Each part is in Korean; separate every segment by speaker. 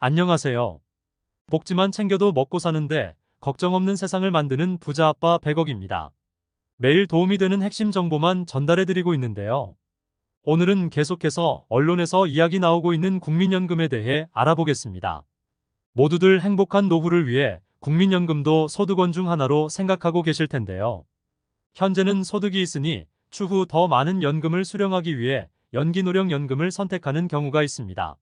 Speaker 1: 안녕하세요. 복지만 챙겨도 먹고 사는데 걱정 없는 세상을 만드는 부자 아빠 100억입니다. 매일 도움이 되는 핵심 정보만 전달해드리고 있는데요. 오늘은 계속해서 언론에서 이야기 나오고 있는 국민연금에 대해 알아보겠습니다. 모두들 행복한 노후를 위해 국민연금도 소득원 중 하나로 생각하고 계실 텐데요. 현재는 소득이 있으니 추후 더 많은 연금을 수령하기 위해 연기노령연금을 선택하는 경우가 있습니다.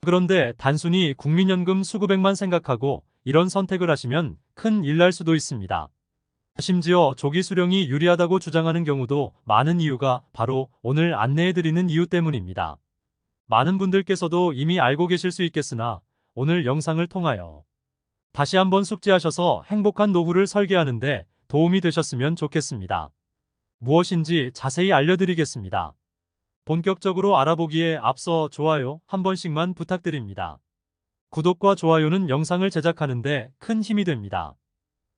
Speaker 1: 그런데 단순히 국민연금 수급액만 생각하고 이런 선택을 하시면 큰 일 날 수도 있습니다. 심지어 조기 수령이 유리하다고 주장하는 경우도 많은 이유가 바로 오늘 안내해드리는 이유 때문입니다. 많은 분들께서도 이미 알고 계실 수 있겠으나 오늘 영상을 통하여 다시 한번 숙지하셔서 행복한 노후를 설계하는데 도움이 되셨으면 좋겠습니다. 무엇인지 자세히 알려드리겠습니다. 본격적으로 알아보기에 앞서 좋아요 한 번씩만 부탁드립니다. 구독과 좋아요는 영상을 제작하는데 큰 힘이 됩니다.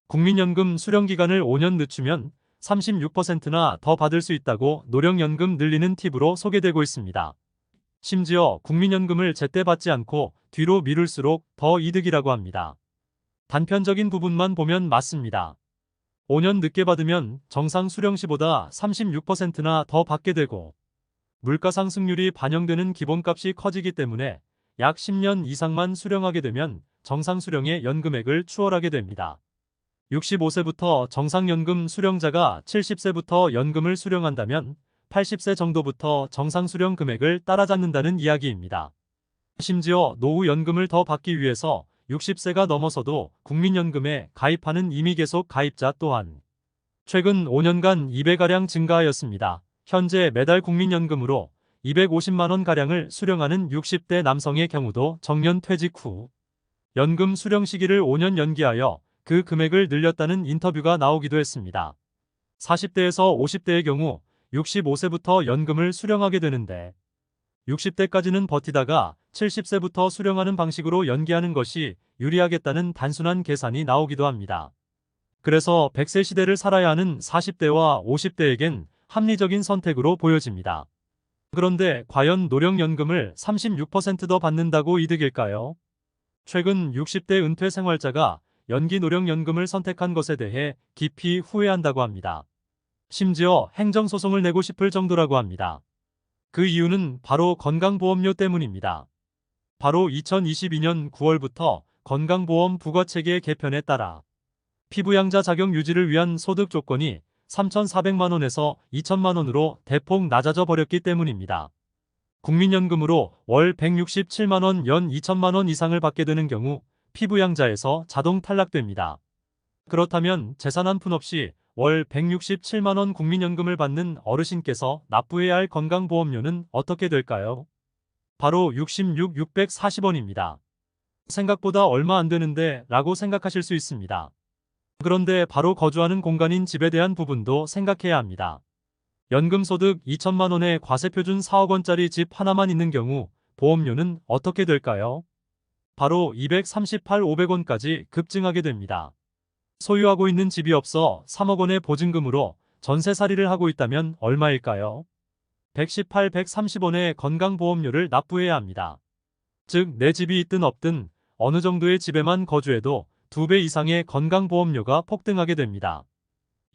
Speaker 1: 국민연금 수령기간을 5년 늦추면 36%나 더 받을 수 있다고 노령연금 늘리는 팁으로 소개되고 있습니다. 심지어 국민연금을 제때 받지 않고 뒤로 미룰수록 더 이득이라고 합니다. 단편적인 부분만 보면 맞습니다. 5년 늦게 받으면 정상 수령 시보다 36%나 더 받게 되고 물가 상승률이 반영되는 기본값이 커지기 때문에 약 10년 이상만 수령하게 되면 정상 수령의 연금액을 추월하게 됩니다. 65세부터 정상연금 수령자가 70세부터 연금을 수령한다면 80세 정도부터 정상 수령 금액을 따라잡는다는 이야기입니다. 심지어 노후연금을 더 받기 위해서 60세가 넘어서도 국민연금에 가입하는 임의계속 가입자 또한 최근 5년간 2배가량 증가하였습니다. 현재 매달 국민연금으로 250만원가량을 수령하는 60대 남성의 경우도 정년 퇴직 후 연금 수령 시기를 5년 연기하여 그 금액을 늘렸다는 인터뷰가 나오기도 했습니다. 40대에서 50대의 경우 65세부터 연금을 수령하게 되는데 60대까지는 버티다가 70세부터 수령하는 방식으로 연기하는 것이 유리하겠다는 단순한 계산이 나오기도 합니다. 그래서 100세 시대를 살아야 하는 40대와 50대에겐 합리적인 선택으로 보여집니다. 그런데 과연 노령연금을 36% 더 받는다고 이득일까요? 최근 60대 은퇴 생활자가 연기 노령연금을 선택한 것에 대해 깊이 후회한다고 합니다. 심지어 행정소송을 내고 싶을 정도라고 합니다. 그 이유는 바로 건강보험료 때문입니다. 바로 2022년 9월부터 건강보험 부과체계 개편에 따라 피부양자 자격 유지를 위한 소득 조건이 3,400만원에서 2천만원으로 대폭 낮아져 버렸기 때문입니다. 국민연금으로 월 167만원 연 2천만원 이상을 받게 되는 경우 피부양자에서 자동 탈락됩니다. 그렇다면 재산 한 푼 없이 월 167만원 국민연금을 받는 어르신께서 납부해야 할 건강보험료는 어떻게 될까요? 바로 66,640원입니다. 생각보다 얼마 안 되는데 라고 생각하실 수 있습니다. 그런데 바로 거주하는 공간인 집에 대한 부분도 생각해야 합니다. 연금소득 2천만원에 과세표준 4억원짜리 집 하나만 있는 경우 보험료는 어떻게 될까요? 바로 238, 500원까지 급증하게 됩니다. 소유하고 있는 집이 없어 3억원의 보증금으로 전세살이를 하고 있다면 얼마일까요? 118, 130원의 건강보험료를 납부해야 합니다. 즉, 내 집이 있든 없든 어느 정도의 집에만 거주해도 2배 이상의 건강보험료가 폭등하게 됩니다.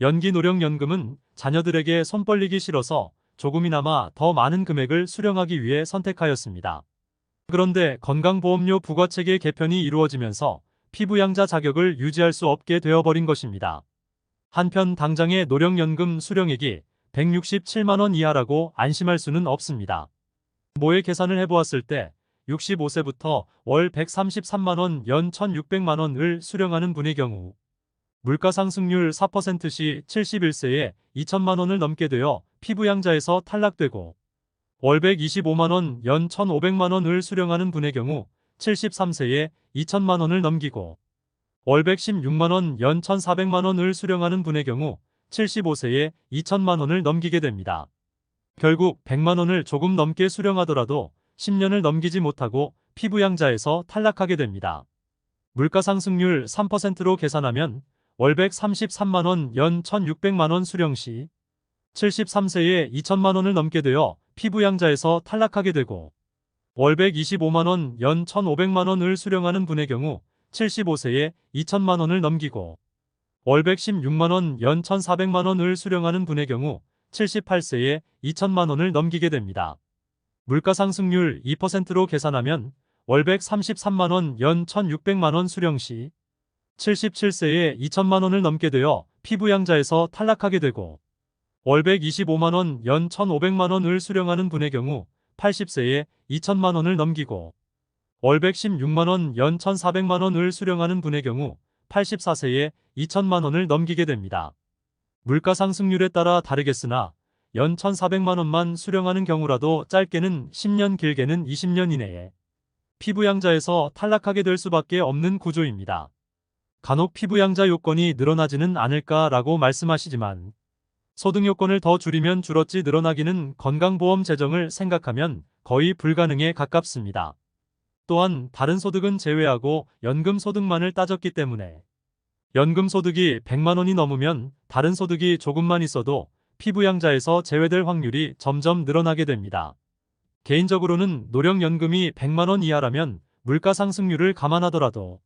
Speaker 1: 연기노령연금은 자녀들에게 손 벌리기 싫어서 조금이나마 더 많은 금액을 수령하기 위해 선택하였습니다. 그런데 건강보험료 부과체계 개편이 이루어지면서 피부양자 자격을 유지할 수 없게 되어버린 것입니다. 한편 당장의 노령연금 수령액이 167만원 이하라고 안심할 수는 없습니다. 모의 계산을 해보았을 때 65세부터 월 133만원 연 1,600만원을 수령하는 분의 경우 물가 상승률 4%시 71세에 2천만원을 넘게 되어 피부양자에서 탈락되고 월 125만원 연 1,500만원을 수령하는 분의 경우 73세에 2천만원을 넘기고 월 116만원 연 1,400만원을 수령하는 분의 경우 75세에 2천만원을 넘기게 됩니다. 결국 100만원을 조금 넘게 수령하더라도 10년을 넘기지 못하고 피부양자에서 탈락하게 됩니다. 물가 상승률 3%로 계산하면 월 133만원 연 1,600만원 수령 시 73세에 2천만원을 넘게 되어 피부양자에서 탈락하게 되고 월 125만원, 연 1,500만원을 수령하는 분의 경우 75세에 2천만원을 넘기고 월 116만원, 연 1,400만원을 수령하는 분의 경우 78세에 2천만원을 넘기게 됩니다. 물가상승률 2%로 계산하면 월 133만원, 연 1,600만원 수령 시 77세에 2천만원을 넘게 되어 피부양자에서 탈락하게 되고 월 125만원, 연 1,500만원을 수령하는 분의 경우 80세에 2천만원을 넘기고 월 116만원, 연 1,400만원을 수령하는 분의 경우 84세에 2천만원을 넘기게 됩니다. 물가상승률에 따라 다르겠으나 연 1,400만원만 수령하는 경우라도 짧게는 10년, 길게는 20년 이내에 피부양자에서 탈락하게 될 수밖에 없는 구조입니다. 간혹 피부양자 요건이 늘어나지는 않을까라고 말씀하시지만 소득 요건을 더 줄이면 줄었지 늘어나기는 건강보험 재정을 생각하면 거의 불가능에 가깝습니다. 또한 다른 소득은 제외하고 연금 소득만을 따졌기 때문에 연금 소득이 100만원이 넘으면 다른 소득이 조금만 있어도 피부양자에서 제외될 확률이 점점 늘어나게 됩니다. 개인적으로는 노령연금이 100만원 이하라면 물가상승률을 감안하더라도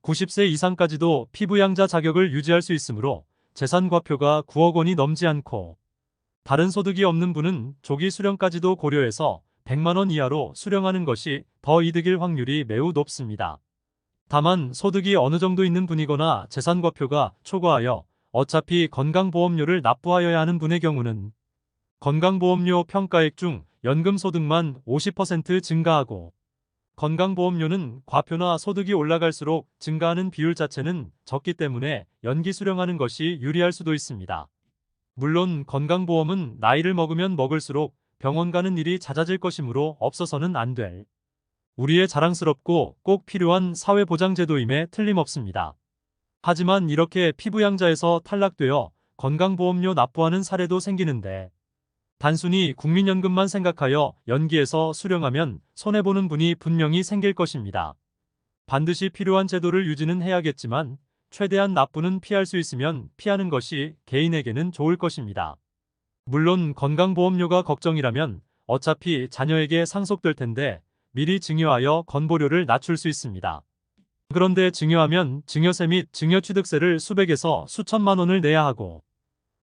Speaker 1: 90세 이상까지도 피부양자 자격을 유지할 수 있으므로 재산과표가 9억 원이 넘지 않고 다른 소득이 없는 분은 조기 수령까지도 고려해서 100만원 이하로 수령하는 것이 더 이득일 확률이 매우 높습니다. 다만 소득이 어느 정도 있는 분이거나 재산과표가 초과하여 어차피 건강보험료를 납부하여야 하는 분의 경우는 건강보험료 평가액 중 연금소득만 50% 증가하고 건강보험료는 과표나 소득이 올라갈수록 증가하는 비율 자체는 적기 때문에 연기 수령하는 것이 유리할 수도 있습니다. 물론 건강보험은 나이를 먹으면 먹을수록 병원 가는 일이 잦아질 것이므로 없어서는 안 될 우리의 자랑스럽고 꼭 필요한 사회보장제도임에 틀림없습니다. 하지만 이렇게 피부양자에서 탈락되어 건강보험료 납부하는 사례도 생기는데 단순히 국민연금만 생각하여 연기해서 수령하면 손해보는 분이 분명히 생길 것입니다. 반드시 필요한 제도를 유지는 해야겠지만 최대한 납부는 피할 수 있으면 피하는 것이 개인에게는 좋을 것입니다. 물론 건강보험료가 걱정이라면 어차피 자녀에게 상속될 텐데 미리 증여하여 건보료를 낮출 수 있습니다. 그런데 증여하면 증여세 및 증여취득세를 수백에서 수천만 원을 내야 하고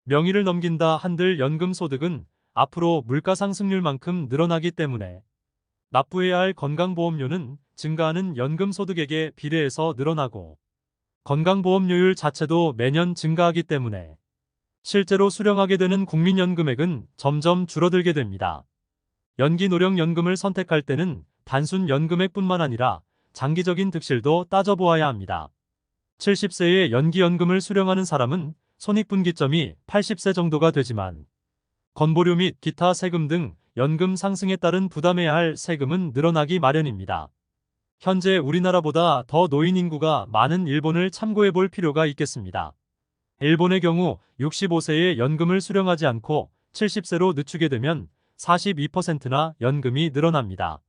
Speaker 1: 명의를 넘긴다 한들 연금소득은 앞으로 물가상승률만큼 늘어나기 때문에 납부해야 할 건강보험료는 증가하는 연금소득액에 비례해서 늘어나고 건강보험료율 자체도 매년 증가하기 때문에 실제로 수령하게 되는 국민연금액은 점점 줄어들게 됩니다. 연기노령연금을 선택할 때는 단순 연금액뿐만 아니라 장기적인 득실도 따져보아야 합니다. 70세에 연기연금을 수령하는 사람은 손익분기점이 80세 정도가 되지만 건보료 및 기타 세금 등 연금 상승에 따른 부담해야 할 세금은 늘어나기 마련입니다. 현재 우리나라보다 더 노인 인구가 많은 일본을 참고해 볼 필요가 있겠습니다. 일본의 경우 65세에 연금을 수령하지 않고 70세로 늦추게 되면 42%나 연금이 늘어납니다.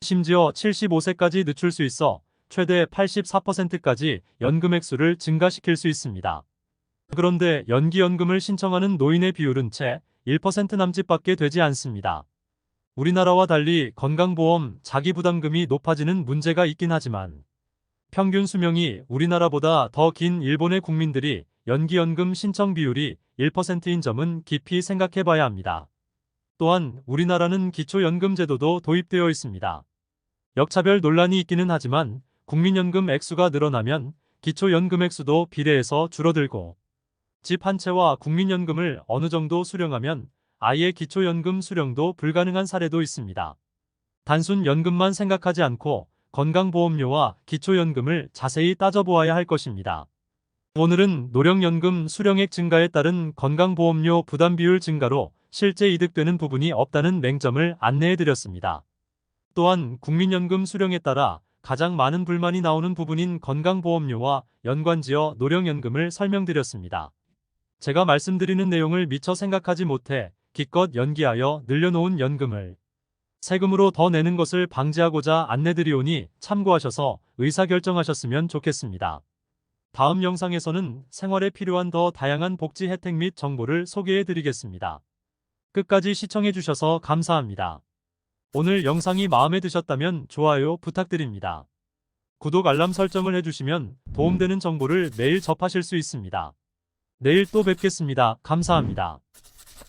Speaker 1: 심지어 75세까지 늦출 수 있어 최대 84%까지 연금 액수를 증가시킬 수 있습니다. 그런데 연기연금을 신청하는 노인의 비율은 채 1% 남짓밖에 되지 않습니다. 우리나라와 달리 건강보험 자기부담금이 높아지는 문제가 있긴 하지만 평균 수명이 우리나라보다 더 긴 일본의 국민들이 연기연금 신청 비율이 1%인 점은 깊이 생각해 봐야 합니다. 또한 우리나라는 기초연금제도도 도입되어 있습니다. 역차별 논란이 있기는 하지만 국민연금 액수가 늘어나면 기초연금 액수도 비례해서 줄어들고 집 한 채와 국민연금을 어느 정도 수령하면 아예 기초연금 수령도 불가능한 사례도 있습니다. 단순 연금만 생각하지 않고 건강보험료와 기초연금을 자세히 따져보아야 할 것입니다. 오늘은 노령연금 수령액 증가에 따른 건강보험료 부담 비율 증가로 실제 이득되는 부분이 없다는 맹점을 안내해드렸습니다. 또한 국민연금 수령에 따라 가장 많은 불만이 나오는 부분인 건강보험료와 연관지어 노령연금을 설명드렸습니다. 제가 말씀드리는 내용을 미처 생각하지 못해 기껏 연기하여 늘려놓은 연금을 세금으로 더 내는 것을 방지하고자 안내드리오니 참고하셔서 의사결정하셨으면 좋겠습니다. 다음 영상에서는 생활에 필요한 더 다양한 복지 혜택 및 정보를 소개해드리겠습니다. 끝까지 시청해주셔서 감사합니다. 오늘 영상이 마음에 드셨다면 좋아요 부탁드립니다. 구독 알람 설정을 해주시면 도움되는 정보를 매일 접하실 수 있습니다. 내일 또 뵙겠습니다. 감사합니다.